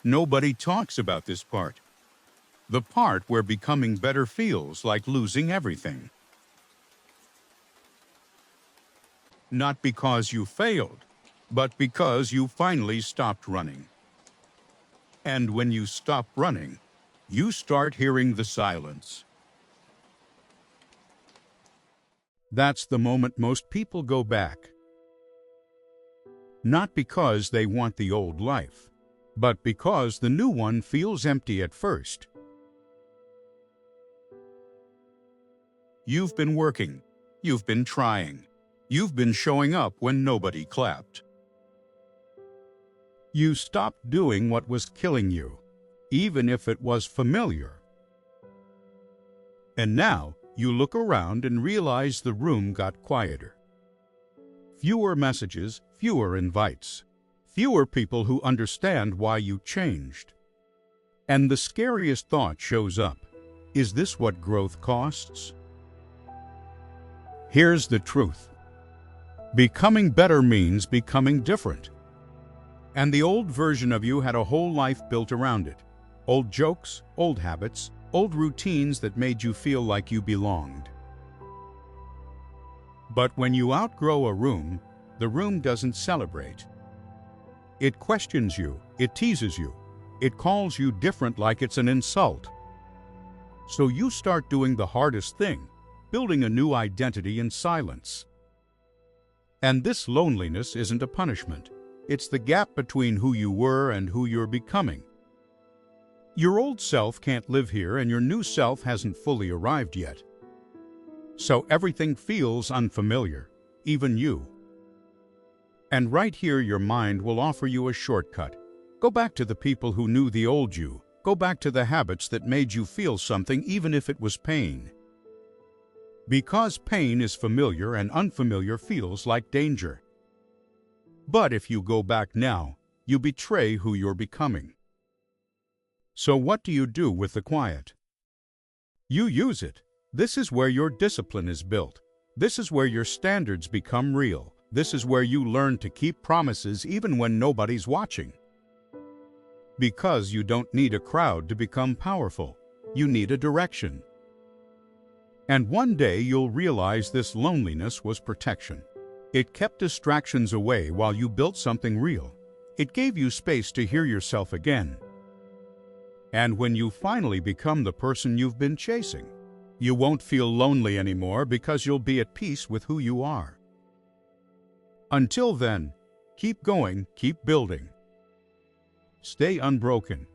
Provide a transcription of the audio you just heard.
Nobody talks about this part. The part where becoming better feels like losing everything. Not because you failed, but because you finally stopped running. And when you stop running, you start hearing the silence. That's the moment most people go back. Not because they want the old life, but because the new one feels empty at first. You've been working. You've been trying. You've been showing up when nobody clapped. You stopped doing what was killing you, even if it was familiar. And now you look around and realize the room got quieter. Fewer messages, fewer invites, fewer people who understand why you changed. And the scariest thought shows up. Is this what growth costs? Here's the truth. Becoming better means becoming different. And the old version of you had a whole life built around it. Old jokes, old habits, old routines that made you feel like you belonged. But when you outgrow a room, the room doesn't celebrate. It questions you, it teases you, it calls you different like it's an insult. So you start doing the hardest thing, building a new identity in silence. And this loneliness isn't a punishment. It's the gap between who you were and who you're becoming. Your old self can't live here and your new self hasn't fully arrived yet. So everything feels unfamiliar, even you. And right here your mind will offer you a shortcut. Go back to the people who knew the old you. Go back to the habits that made you feel something even if it was pain. Because pain is familiar and unfamiliar feels like danger. But if you go back now, you betray who you're becoming. So what do you do with the quiet? You use it. This is where your discipline is built. This is where your standards become real. This is where you learn to keep promises even when nobody's watching. Because you don't need a crowd to become powerful. You need a direction. And one day you'll realize this loneliness was protection. It kept distractions away while you built something real. It gave you space to hear yourself again. And when you finally become the person you've been chasing, you won't feel lonely anymore because you'll be at peace with who you are. Until then, keep going, keep building. Stay unbroken.